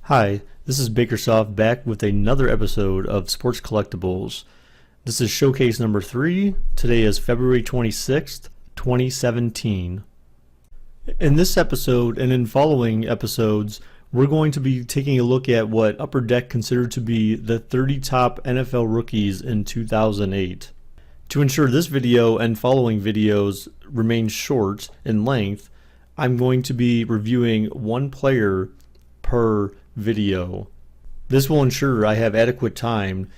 Hi, this is Bakersoft back with another episode of Sports Collectibles. This is showcase number 3. Today is February 26th, 2017. In this episode and in following episodes, we're going to be taking a look at what Upper Deck considered to be the 30 top NFL rookies in 2008. To ensure this video and following videos remain short in length, I'm going to be reviewing one player per video. This will ensure I have adequate time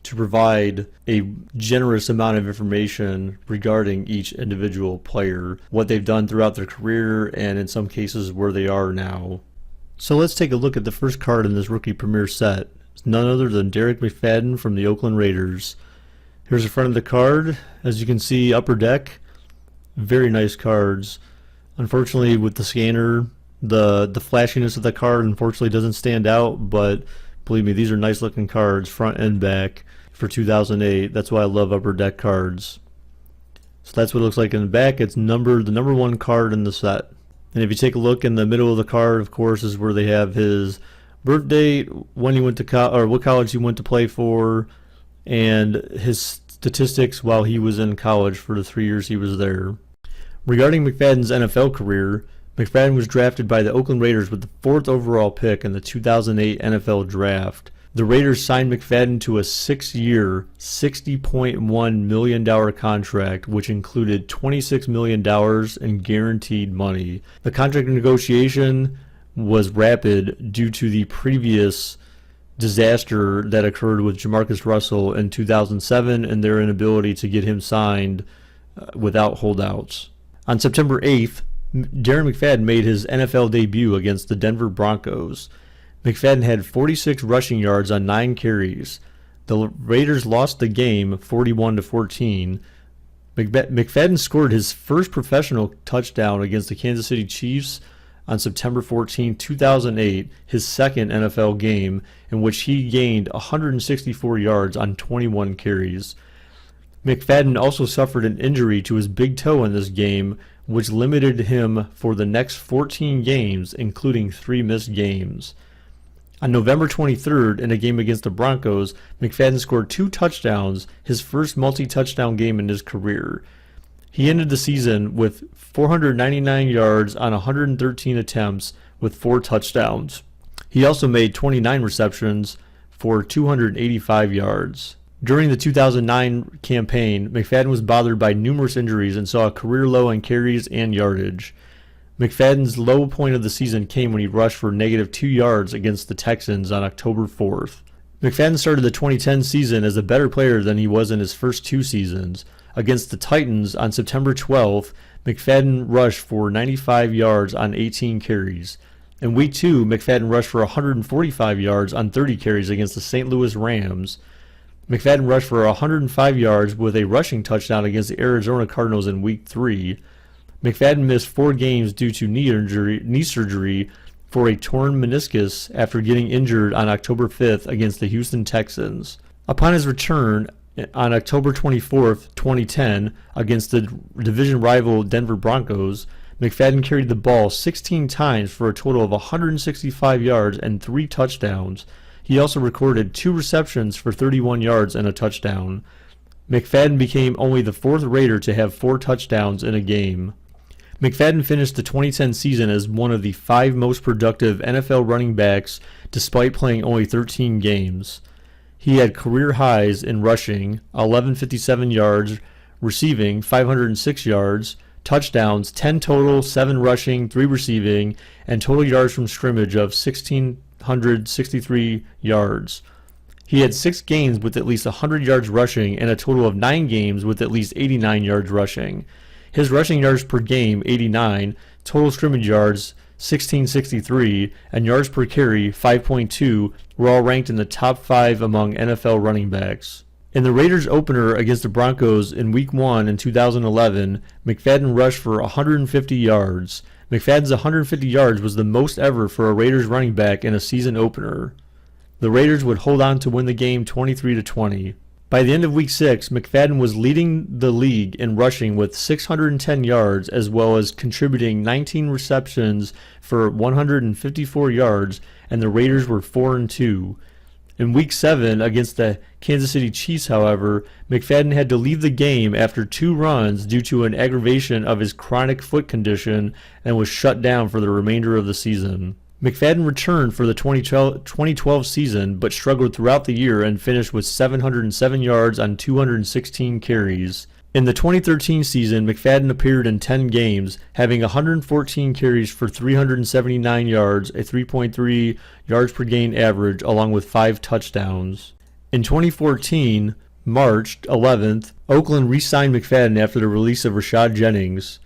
to provide a generous amount of information regarding each individual player, what they've done throughout their career, and in some cases where they are now. So let's take a look at the first card in this rookie premier set. It's none other than Darren McFadden from the Oakland Raiders. Here's the front of the card. As you can see, Upper Deck, very nice cards. Unfortunately, with the scanner, the flashiness of the card unfortunately doesn't stand out, but believe me, these are nice looking cards front and back for 2008. That's why I love Upper Deck cards. So that's what it looks like in the back. It's the number one card in the set. And if you take a look in the middle of the card, of course, is where they have his birth date, when he went to or what college he went to play for, and his statistics while he was in college for the 3 years he was there. Regarding McFadden's NFL career, McFadden was drafted by the Oakland Raiders with the 4th overall pick in the 2008 NFL Draft. The Raiders signed McFadden to a 6-year, $60.1 million contract, which included $26 million in guaranteed money. The contract negotiation was rapid due to the previous disaster that occurred with Jamarcus Russell in 2007 and their inability to get him signed without holdouts. On September 8th, Darren McFadden made his NFL debut against the Denver Broncos. McFadden had 46 rushing yards on 9 carries. The Raiders lost the game 41-14. McFadden scored his first professional touchdown against the Kansas City Chiefs on September 14, 2008, his second NFL game, in which he gained 164 yards on 21 carries. McFadden also suffered an injury to his big toe in this game, which limited him for the next 14 games, including 3 missed games. On November 23rd, in a game against the Broncos, McFadden scored 2 touchdowns, his first multi-touchdown game in his career. He ended the season with 499 yards on 113 attempts with 4 touchdowns. He also made 29 receptions for 285 yards. During the 2009 campaign, McFadden was bothered by numerous injuries and saw a career low in carries and yardage. McFadden's low point of the season came when he rushed for -2 yards against the Texans on October 4th. McFadden started the 2010 season as a better player than he was in his first 2 seasons. Against the Titans on September 12th, McFadden rushed for 95 yards on 18 carries. In Week 2, McFadden rushed for 145 yards on 30 carries against the St. Louis Rams. McFadden rushed for 105 yards with a rushing touchdown against the Arizona Cardinals in Week 3. McFadden missed 4 games due to knee surgery for a torn meniscus after getting injured on October 5th against the Houston Texans. Upon his return on October 24th, 2010, against the division rival Denver Broncos, McFadden carried the ball 16 times for a total of 165 yards and 3 touchdowns. He also recorded 2 receptions for 31 yards and a touchdown. McFadden became only the 4th Raider to have 4 touchdowns in a game. McFadden finished the 2010 season as one of the 5 most productive NFL running backs despite playing only 13 games. He had career highs in rushing, 1157 yards, receiving, 506 yards, touchdowns, 10 total, 7 rushing, 3 receiving, and total yards from scrimmage of 1,663 yards. He had 6 games with at least 100 yards rushing and a total of 9 games with at least 89 yards rushing. His rushing yards per game, 89, total scrimmage yards, 1,663, and yards per carry, 5.2, were all ranked in the top 5 among NFL running backs. In the Raiders opener against the Broncos in Week 1 in 2011, McFadden rushed for 150 yards. McFadden's 150 yards was the most ever for a Raiders running back in a season opener. The Raiders would hold on to win the game 23-20. By the end of Week 6, McFadden was leading the league in rushing with 610 yards, as well as contributing 19 receptions for 154 yards and the Raiders were 4-2. In Week 7 against the Kansas City Chiefs, however, McFadden had to leave the game after 2 runs due to an aggravation of his chronic foot condition and was shut down for the remainder of the season. McFadden returned for the 2012 season but struggled throughout the year and finished with 707 yards on 216 carries. In the 2013 season, McFadden appeared in 10 games, having 114 carries for 379 yards, a 3.3 yards per gain average, along with 5 touchdowns. In 2014, March 11th, Oakland re-signed McFadden after the release of Rashad Jennings.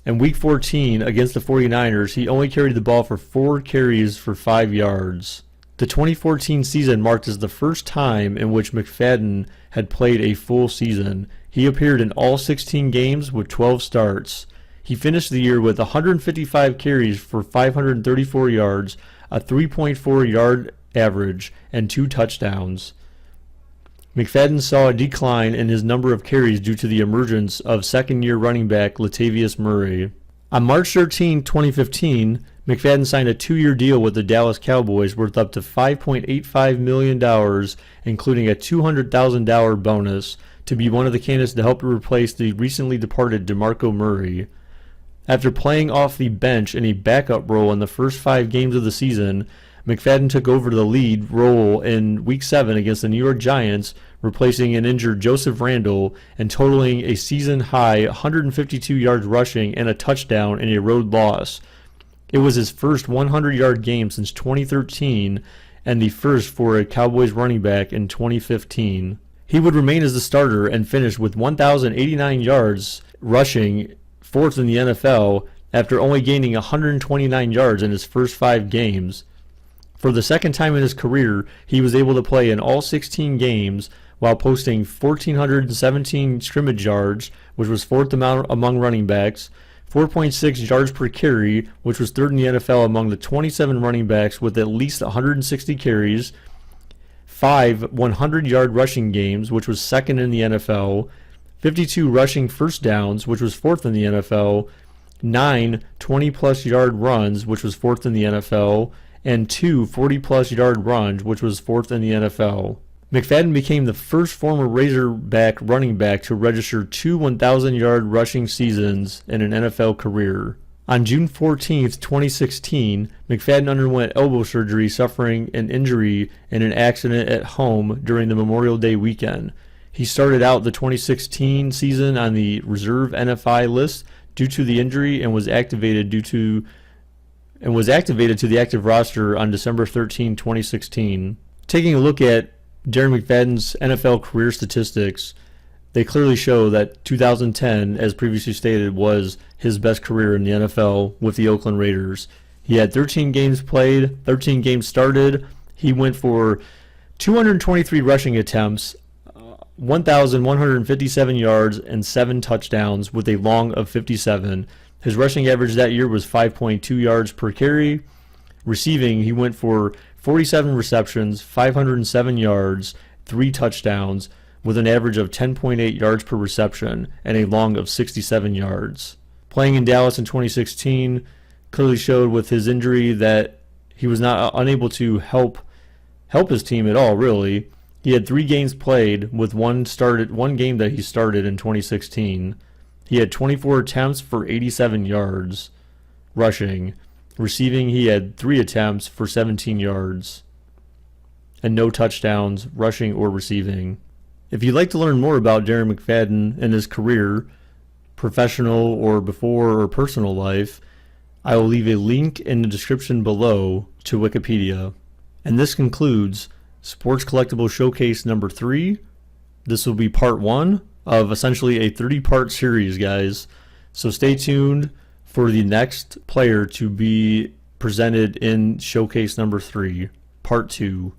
In Week 14 against the 49ers, he only carried the ball for 4 carries for 5 yards. The 2014 season marked as the first time in which McFadden had played a full season. He appeared in all 16 games with 12 starts. He finished the year with 155 carries for 534 yards, a 3.4 yard average, and 2 touchdowns. McFadden saw a decline in his number of carries due to the emergence of second-year running back Latavius Murray. On March 13, 2015, McFadden signed a 2-year deal with the Dallas Cowboys worth up to $5.85 million, including a $200,000 bonus, to be one of the candidates to help replace the recently departed DeMarco Murray. After playing off the bench in a backup role in the first 5 games of the season, McFadden took over the lead role in Week 7 against the New York Giants, replacing an injured Joseph Randle and totaling a season-high 152 yards rushing and a touchdown in a road loss. It was his first 100-yard game since 2013 and the first for a Cowboys running back in 2015. He would remain as the starter and finish with 1,089 yards rushing, 4th in the NFL, after only gaining 129 yards in his first 5 games. For the second time in his career, he was able to play in all 16 games while posting 1,417 scrimmage yards, which was 4th among running backs, 4.6 yards per carry, which was 3rd in the NFL among the 27 running backs with at least 160 carries, 5 100-yard rushing games, which was 2nd in the NFL, 52 rushing first downs, which was 4th in the NFL, 9 20-plus yard runs, which was 4th in the NFL, and 2 40-plus yard runs, which was 4th in the NFL. McFadden became the first former Razorback running back to register 2 1,000-yard rushing seasons in an NFL career. On June 14, 2016, McFadden underwent elbow surgery, suffering an injury in an accident at home during the Memorial Day weekend. He started out the 2016 season on the reserve NFI list due to the injury and was activated to the active roster on December 13, 2016. Taking a look at Darren McFadden's NFL career statistics, they clearly show that 2010, as previously stated, was his best career in the NFL with the Oakland Raiders. He had 13 games played, 13 games started. He went for 223 rushing attempts, 1,157 yards, and 7 touchdowns with a long of 57. His rushing average that year was 5.2 yards per carry. Receiving, he went for 47 receptions, 507 yards, 3 touchdowns, with an average of 10.8 yards per reception and a long of 67 yards. Playing in Dallas in 2016 clearly showed with his injury that he was not unable to help his team at all, really. He had 3 games played with one game that he started in 2016. He had 24 attempts for 87 yards rushing. Receiving, he had 3 attempts for 17 yards and no touchdowns, rushing or receiving. If you'd like to learn more about Darren McFadden and his career, professional or before or personal life, I will leave a link in the description below to Wikipedia. And this concludes Sports Collectible Showcase number 3. This will be part 1 of essentially a 30-part series, guys. So stay tuned for the next player to be presented in Showcase number 3, part 2.